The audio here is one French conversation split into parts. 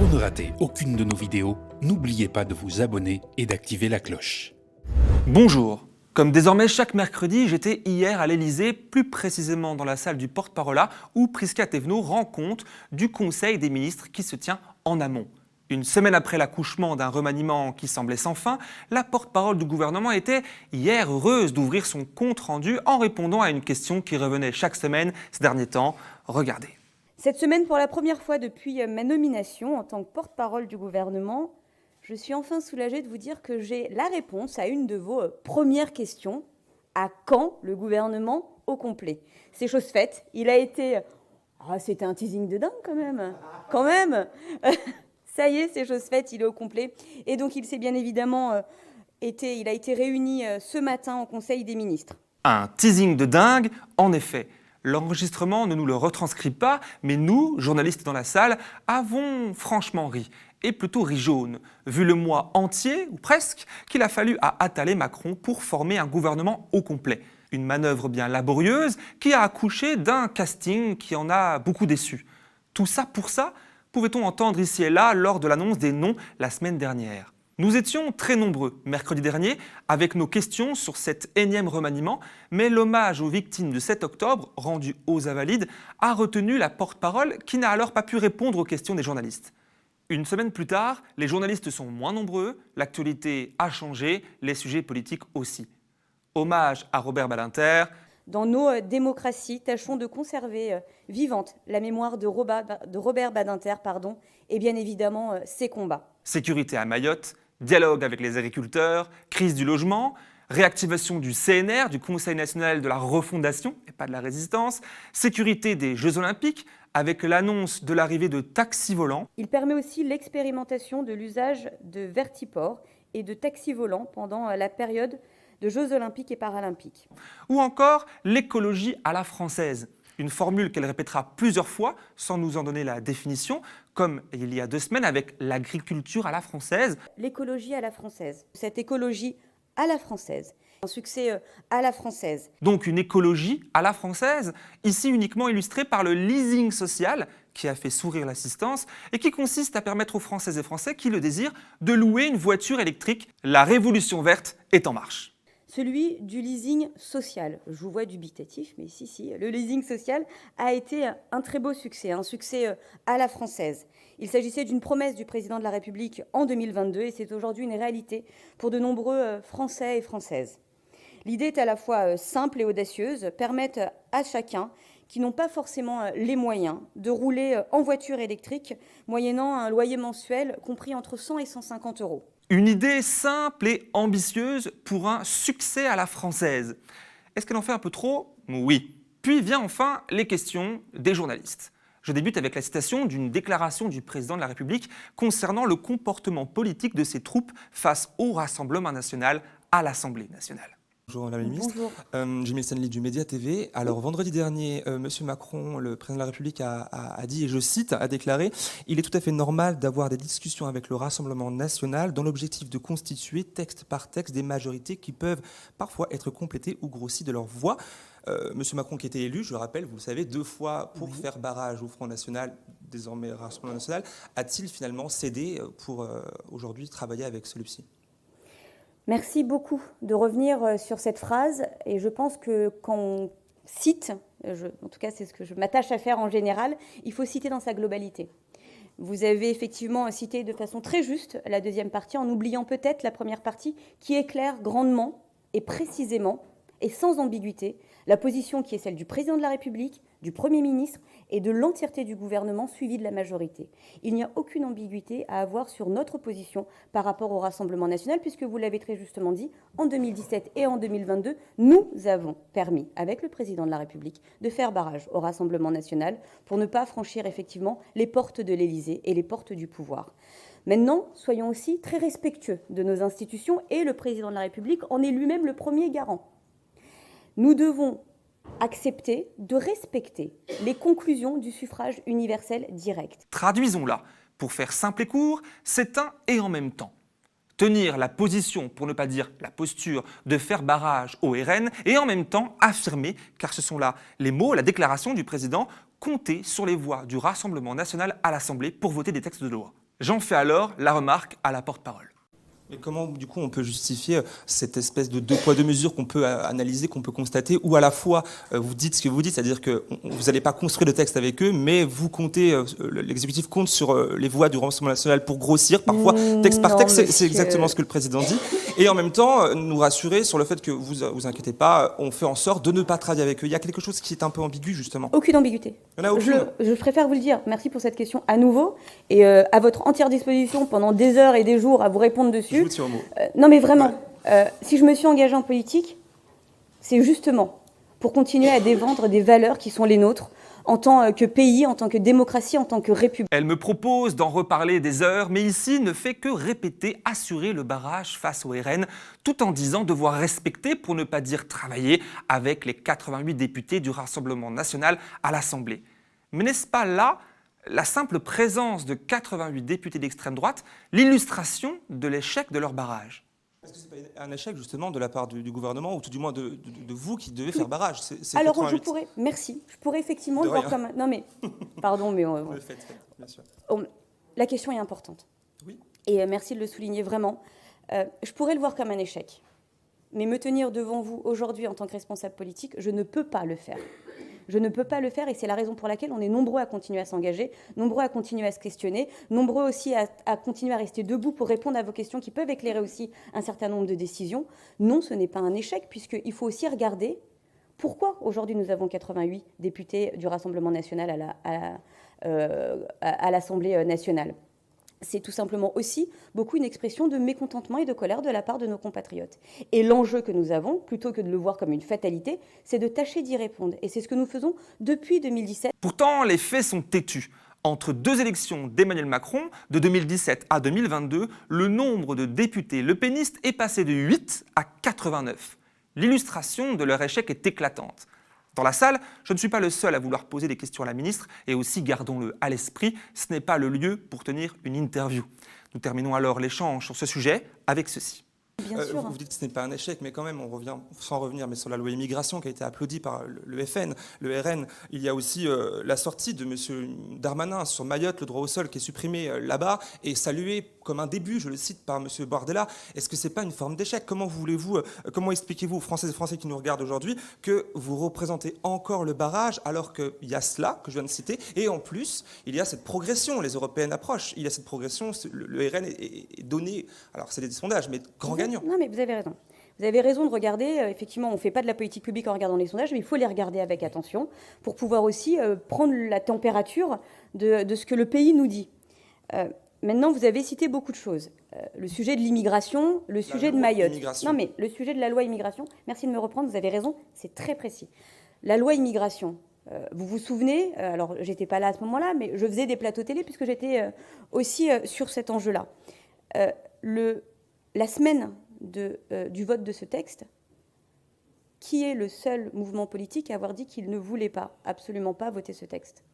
Pour ne rater aucune de nos vidéos, n'oubliez pas de vous abonner et d'activer la cloche. Bonjour. Comme désormais chaque mercredi, j'étais hier à l'Elysée, plus précisément dans la salle du porte-parole où Prisca Thévenot rend compte du Conseil des ministres qui se tient en amont. Une semaine après l'accouchement d'un remaniement qui semblait sans fin, la porte-parole du gouvernement était hier heureuse d'ouvrir son compte-rendu en répondant à une question qui revenait chaque semaine ces derniers temps. Regardez. Cette semaine, pour la première fois depuis ma nomination en tant que porte-parole du gouvernement, je suis enfin soulagée de vous dire que j'ai la réponse à une de vos premières questions. À quand le gouvernement au complet? C'est chose faite. Il a été... c'était un teasing de dingue quand même. Quand même. Ça y est, c'est chose faite, il est au complet. Et donc il s'est bien évidemment il a été réuni ce matin au Conseil des ministres. Un teasing de dingue, en effet. L'enregistrement ne nous le retranscrit pas, mais nous, journalistes dans la salle, avons franchement ri. Et plutôt ri jaune, vu le mois entier, ou presque, qu'il a fallu à Attal Macron pour former un gouvernement au complet. Une manœuvre bien laborieuse qui a accouché d'un casting qui en a beaucoup déçu. Tout ça pour ça, pouvait-on entendre ici et là lors de l'annonce des noms la semaine dernière. Nous étions très nombreux mercredi dernier avec nos questions sur cet énième remaniement, mais l'hommage aux victimes de 7 octobre, rendu aux Invalides, a retenu la porte-parole qui n'a alors pas pu répondre aux questions des journalistes. Une semaine plus tard, les journalistes sont moins nombreux, l'actualité a changé, les sujets politiques aussi. Hommage à Robert Badinter. Dans nos démocraties, tâchons de conserver vivante la mémoire de Robert Badinter et bien évidemment ses combats. Sécurité à Mayotte, dialogue avec les agriculteurs, crise du logement, réactivation du CNR, du Conseil national de la refondation et pas de la résistance, sécurité des Jeux Olympiques avec l'annonce de l'arrivée de taxis volants. Il permet aussi l'expérimentation de l'usage de vertiports et de taxis volants pendant la période de Jeux Olympiques et Paralympiques. Ou encore l'écologie à la française. Une formule qu'elle répétera plusieurs fois sans nous en donner la définition, comme il y a 2 semaines avec l'agriculture à la française. L'écologie à la française. Cette écologie à la française. Un succès à la française. Donc une écologie à la française, ici uniquement illustrée par le leasing social qui a fait sourire l'assistance et qui consiste à permettre aux Françaises et Français qui le désirent de louer une voiture électrique. La révolution verte est en marche. Celui du leasing social. Je vous vois dubitatif, mais si, le leasing social a été un très beau succès, un succès à la française. Il s'agissait d'une promesse du président de la République en 2022 et c'est aujourd'hui une réalité pour de nombreux Français et Françaises. L'idée est à la fois simple et audacieuse, permettre à chacun qui n'ont pas forcément les moyens de rouler en voiture électrique, moyennant un loyer mensuel compris entre 100 et 150 euros. Une idée simple et ambitieuse pour un succès à la française. Est-ce qu'elle en fait un peu trop? Oui. Puis vient enfin les questions des journalistes. Je débute avec la citation d'une déclaration du président de la République concernant le comportement politique de ses troupes face au Rassemblement national à l'Assemblée nationale. Bonjour Madame la Ministre. Bonjour. Jimmy Stanley du Média TV. Alors vendredi dernier, Monsieur Macron, le président de la République, a dit, et je cite, a déclaré « Il est tout à fait normal d'avoir des discussions avec le Rassemblement national dans l'objectif de constituer texte par texte des majorités qui peuvent parfois être complétées ou grossies de leur voix ». Monsieur Macron qui était élu, je le rappelle, vous le savez, 2 fois pour faire barrage au Front National, désormais Rassemblement national, a-t-il finalement cédé pour aujourd'hui travailler avec celui-ci ? Merci beaucoup de revenir sur cette phrase et je pense que quand on cite, en tout cas c'est ce que je m'attache à faire en général, il faut citer dans sa globalité. Vous avez effectivement cité de façon très juste la deuxième partie en oubliant peut-être la première partie qui éclaire grandement et précisément et sans ambiguïté la position qui est celle du président de la République, du Premier ministre et de l'entièreté du gouvernement suivi de la majorité. Il n'y a aucune ambiguïté à avoir sur notre position par rapport au Rassemblement national puisque vous l'avez très justement dit, en 2017 et en 2022, nous avons permis, avec le président de la République, de faire barrage au Rassemblement national pour ne pas franchir effectivement les portes de l'Élysée et les portes du pouvoir. Maintenant, soyons aussi très respectueux de nos institutions et le président de la République en est lui-même le premier garant. Nous devons accepter de respecter les conclusions du suffrage universel direct. Traduisons-la. Pour faire simple et court, c'est un et en même temps. Tenir la position, pour ne pas dire la posture, de faire barrage au RN et en même temps affirmer, car ce sont là les mots, la déclaration du président, compter sur les voix du Rassemblement national à l'Assemblée pour voter des textes de loi. J'en fais alors la remarque à la porte-parole. Mais comment, du coup, on peut justifier cette espèce de deux poids, deux mesures qu'on peut analyser, qu'on peut constater, où à la fois vous dites ce que vous dites, c'est-à-dire que vous n'allez pas construire de texte avec eux, mais vous comptez, l'exécutif compte sur les voix du Rassemblement national pour grossir, parfois texte par texte, c'est exactement ce que le président dit, et en même temps nous rassurer sur le fait que vous inquiétez pas, on fait en sorte de ne pas travailler avec eux. Il y a quelque chose qui est un peu ambigu, justement. Aucune ambiguïté. Il y en a aucune. Je préfère vous le dire. Merci pour cette question à nouveau. Et à votre entière disposition pendant des heures et des jours à vous répondre dessus. Je vous tiens au mot. Non mais vraiment, si je me suis engagée en politique, c'est justement pour continuer à défendre des valeurs qui sont les nôtres en tant que pays, en tant que démocratie, en tant que république. Elle me propose d'en reparler des heures, mais ici ne fait que répéter, assurer le barrage face au RN, tout en disant devoir respecter, pour ne pas dire travailler, avec les 88 députés du Rassemblement national à l'Assemblée. Mais n'est-ce pas là la simple présence de 88 députés d'extrême droite, l'illustration de l'échec de leur barrage? Est-ce que ce n'est pas un échec justement de la part du gouvernement, ou tout du moins de vous qui devez faire barrage? Alors je pourrais effectivement le voir comme... Non mais, pardon, mais... Faites, bien sûr. La question est importante. Oui. Et merci de le souligner vraiment. Je pourrais le voir comme un échec. Mais me tenir devant vous aujourd'hui en tant que responsable politique, je ne peux pas le faire. Je ne peux pas le faire et c'est la raison pour laquelle on est nombreux à continuer à s'engager, nombreux à continuer à se questionner, nombreux aussi à continuer à rester debout pour répondre à vos questions qui peuvent éclairer aussi un certain nombre de décisions. Non, ce n'est pas un échec puisqu'il faut aussi regarder pourquoi aujourd'hui nous avons 88 députés du Rassemblement national à l'Assemblée nationale. C'est tout simplement aussi beaucoup une expression de mécontentement et de colère de la part de nos compatriotes. Et l'enjeu que nous avons, plutôt que de le voir comme une fatalité, c'est de tâcher d'y répondre. Et c'est ce que nous faisons depuis 2017. Pourtant, les faits sont têtus. Entre deux élections d'Emmanuel Macron, de 2017 à 2022, le nombre de députés lepénistes est passé de 8 à 89. L'illustration de leur échec est éclatante. Dans la salle, je ne suis pas le seul à vouloir poser des questions à la ministre et aussi, gardons-le à l'esprit, ce n'est pas le lieu pour tenir une interview. Nous terminons alors l'échange sur ce sujet avec ceci. Bien sûr. Vous dites que ce n'est pas un échec, mais quand même, on revient, sans revenir, mais sur la loi immigration qui a été applaudie par le FN, le RN. Il y a aussi la sortie de M. Darmanin sur Mayotte, le droit au sol qui est supprimé là-bas et salué comme un début, je le cite, par M. Bardella. Est-ce que ce n'est pas une forme d'échec? Comment expliquez-vous aux Françaises et Français qui nous regardent aujourd'hui que vous représentez encore le barrage alors qu'il y a cela que je viens de citer et en plus, il y a cette progression, les Européennes approchent, il y a cette progression, le RN est donné, alors c'est des sondages, mais grand gagnant. Non, mais vous avez raison. Vous avez raison de regarder, effectivement, on ne fait pas de la politique publique en regardant les sondages, mais il faut les regarder avec attention pour pouvoir aussi prendre la température de ce que le pays nous dit. Maintenant, vous avez cité beaucoup de choses. Le sujet de l'immigration, le sujet de Mayotte. Non, mais le sujet de la loi immigration, merci de me reprendre, vous avez raison, c'est très précis. La loi immigration, vous vous souvenez, alors j'étais pas là à ce moment-là, mais je faisais des plateaux télé puisque j'étais aussi sur cet enjeu-là. La semaine du vote de ce texte, qui est le seul mouvement politique à avoir dit qu'il ne voulait pas, absolument pas, voter ce texte?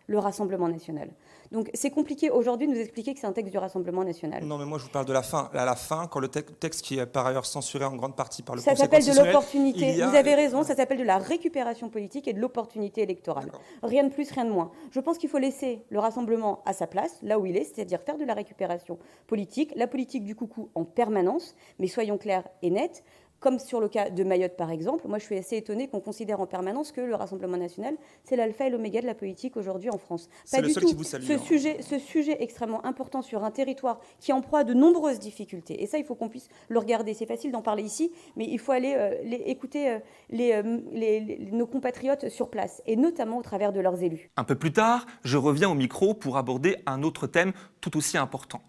Le Rassemblement national. Donc c'est compliqué aujourd'hui de nous expliquer que c'est un texte du Rassemblement national. Non, mais moi je vous parle de la fin. À la fin, quand le texte qui est par ailleurs censuré en grande partie par le Conseil constitutionnel... Ça s'appelle de l'opportunité. Vous avez raison, ça s'appelle de la récupération politique et de l'opportunité électorale. Rien de plus, rien de moins. Je pense qu'il faut laisser le Rassemblement à sa place, là où il est, c'est-à-dire faire de la récupération politique, la politique du coucou en permanence, mais soyons clairs et nets. Comme sur le cas de Mayotte, par exemple, moi je suis assez étonnée qu'on considère en permanence que le Rassemblement national, c'est l'alpha et l'oméga de la politique aujourd'hui en France. C'est le seul qui vous salue. Ce sujet extrêmement important sur un territoire qui est en proie à de nombreuses difficultés, et ça il faut qu'on puisse le regarder. C'est facile d'en parler ici, mais il faut aller écouter nos compatriotes sur place, et notamment au travers de leurs élus. Un peu plus tard, je reviens au micro pour aborder un autre thème tout aussi important.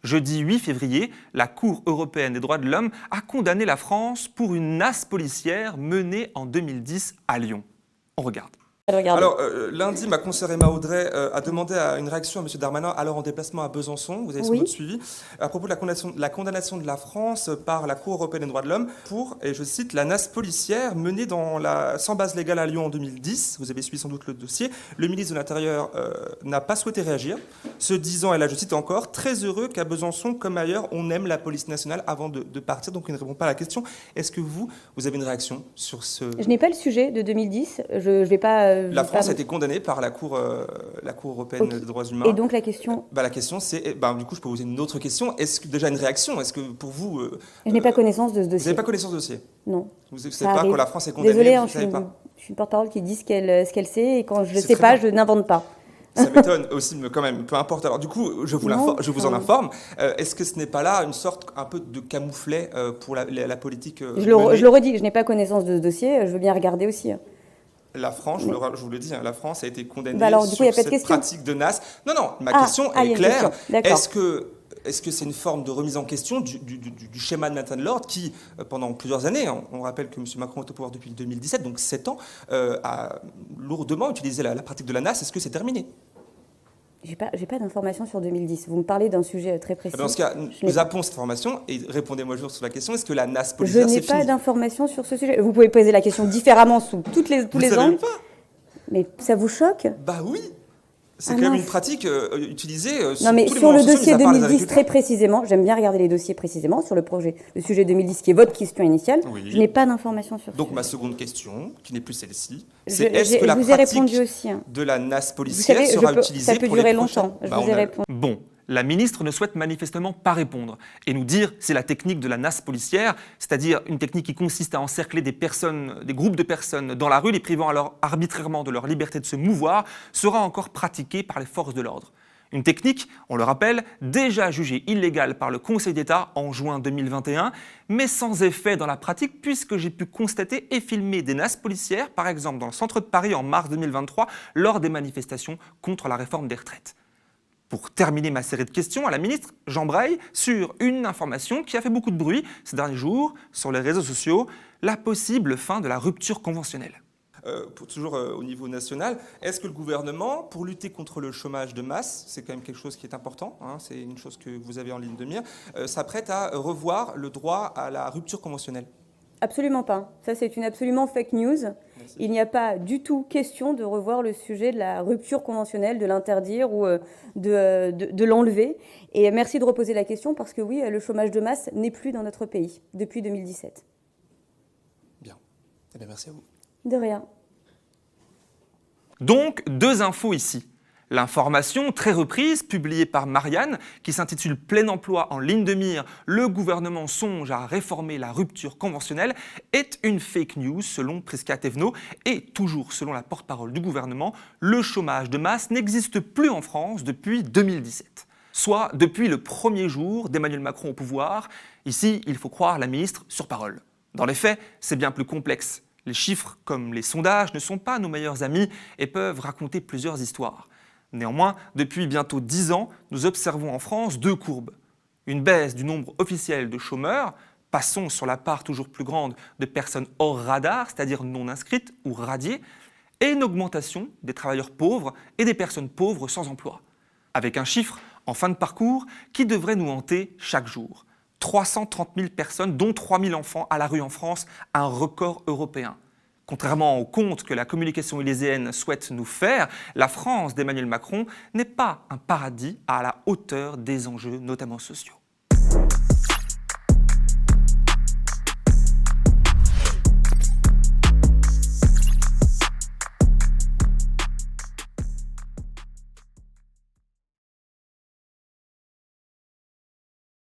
Jeudi 8 février, la Cour européenne des droits de l'homme a condamné la France pour une nasse policière menée en 2010 à Lyon. On regarde. Alors, lundi, ma consoeur Emma Audrey a demandé une réaction à M. Darmanin, alors en déplacement à Besançon, vous avez sans doute suivi, à propos de la condamnation de la France par la Cour européenne des droits de l'homme pour, et je cite, la nasse policière menée sans base légale à Lyon en 2010. Vous avez suivi sans doute le dossier. Le ministre de l'Intérieur n'a pas souhaité réagir, se disant, et là je cite encore, très heureux qu'à Besançon, comme ailleurs, on aime la police nationale avant de partir. Donc il ne répond pas à la question. Est-ce que vous avez une réaction sur ce... Je n'ai pas le sujet de 2010. Je ne vais pas La France a été condamnée par la Cour européenne des droits humains. Et donc la question La question, c'est, du coup, je peux vous poser une autre question. Est-ce que déjà une réaction? Est-ce que pour vous, Je n'ai pas connaissance de ce dossier. vous n'avez pas connaissance du dossier? Non. Vous ne savez Ça pas arrive. quand la France est condamnée? Désolée, vous je savez pas. suis une porte-parole qui dit ce qu'elle sait, et quand je ne C'est sais très pas, bien. je n'invente pas. Ça m'étonne aussi, mais quand même, peu importe. Alors du coup, je vous en enfin- informe. Est-ce que ce n'est pas là une sorte un peu de camouflet pour la politique Je le menée? redis, je n'ai pas connaissance de ce dossier, je veux bien regarder aussi. La France, je vous le dis, la France a été condamnée Bah alors, du coup, il y a sur pas de cette question. pratique de NAS. Non, ma question il y a est une claire. question. D'accord. Est-ce que c'est une forme de remise en question du schéma de maintien de l'ordre qui, pendant plusieurs années, on rappelle que M. Macron est au pouvoir depuis 2017, donc 7 ans, a lourdement utilisé la pratique de la NAS. Est-ce que c'est terminé? J'ai pas d'informations sur 2010. Vous me parlez d'un sujet très précis. Dans ce cas, Je nous n'ai- appelons cette information et répondez-moi toujours sur la question. Est-ce que la NAS Je policière, n'ai c'est pas fini? d'informations sur ce sujet. Vous pouvez poser la question différemment sous tous Vous les savez angles. pas? Mais ça vous choque? Bah oui. C'est Ah quand même mince. une pratique utilisée sur Non, mais tous les sur le mouvements sociaux, dossier mis à part les 2010 très agriculteurs. précisément, j'aime bien regarder les dossiers précisément sur le sujet 2010 qui est votre question initiale. Oui. Je n'ai pas d'informations sur Donc ce ma sujet. seconde question, qui n'est plus celle-ci, Je- c'est est-ce que la je vous ai pratique répondu aussi. Hein. de la NAS Vous policière savez, sera utilisée ça peut pour les durer prochaines... longtemps. Je Bah, vous on ai a- répondu. Bon, la ministre ne souhaite manifestement pas répondre et nous dire si la technique de la NAS policière, c'est-à-dire une technique qui consiste à encercler des groupes de personnes dans la rue, les privant alors arbitrairement de leur liberté de se mouvoir, sera encore pratiquée par les forces de l'ordre. Une technique, on le rappelle, déjà jugée illégale par le Conseil d'État en juin 2021, mais sans effet dans la pratique puisque j'ai pu constater et filmer des NAS policières, par exemple dans le centre de Paris en mars 2023, lors des manifestations contre la réforme des retraites. Pour terminer ma série de questions à la ministre, j'embraye sur une information qui a fait beaucoup de bruit ces derniers jours sur les réseaux sociaux, la possible fin de la rupture conventionnelle. Toujours au niveau national, est-ce que le gouvernement, pour lutter contre le chômage de masse, c'est quand même quelque chose qui est important, hein, c'est une chose que vous avez en ligne de mire, s'apprête à revoir le droit à la rupture conventionnelle? Absolument pas. Ça, c'est une absolument fake news. Merci. Il n'y a pas du tout question de revoir le sujet de la rupture conventionnelle, de l'interdire ou de l'enlever. Et merci de reposer la question parce que oui, le chômage de masse n'est plus dans notre pays depuis 2017. Bien. Eh bien, merci à vous. De rien. Donc, deux infos ici. L'information, très reprise, publiée par Marianne, qui s'intitule « Plein emploi en ligne de mire, le gouvernement songe à réformer la rupture conventionnelle » est une fake news selon Prisca Thévenot et toujours selon la porte-parole du gouvernement, le chômage de masse n'existe plus en France depuis 2017. Soit depuis le premier jour d'Emmanuel Macron au pouvoir. Ici, il faut croire la ministre sur parole. Dans les faits, c'est bien plus complexe. Les chiffres, comme les sondages, ne sont pas nos meilleurs amis et peuvent raconter plusieurs histoires. Néanmoins, depuis bientôt 10 ans, nous observons en France deux courbes. Une baisse du nombre officiel de chômeurs, passons sur la part toujours plus grande de personnes hors radar, c'est-à-dire non inscrites ou radiées, et une augmentation des travailleurs pauvres et des personnes pauvres sans emploi. Avec un chiffre en fin de parcours qui devrait nous hanter chaque jour. 330 000 personnes, dont 3 000 enfants à la rue en France, un record européen. Contrairement au compte que la communication élyséenne souhaite nous faire, la France d'Emmanuel Macron n'est pas un paradis à la hauteur des enjeux, notamment sociaux.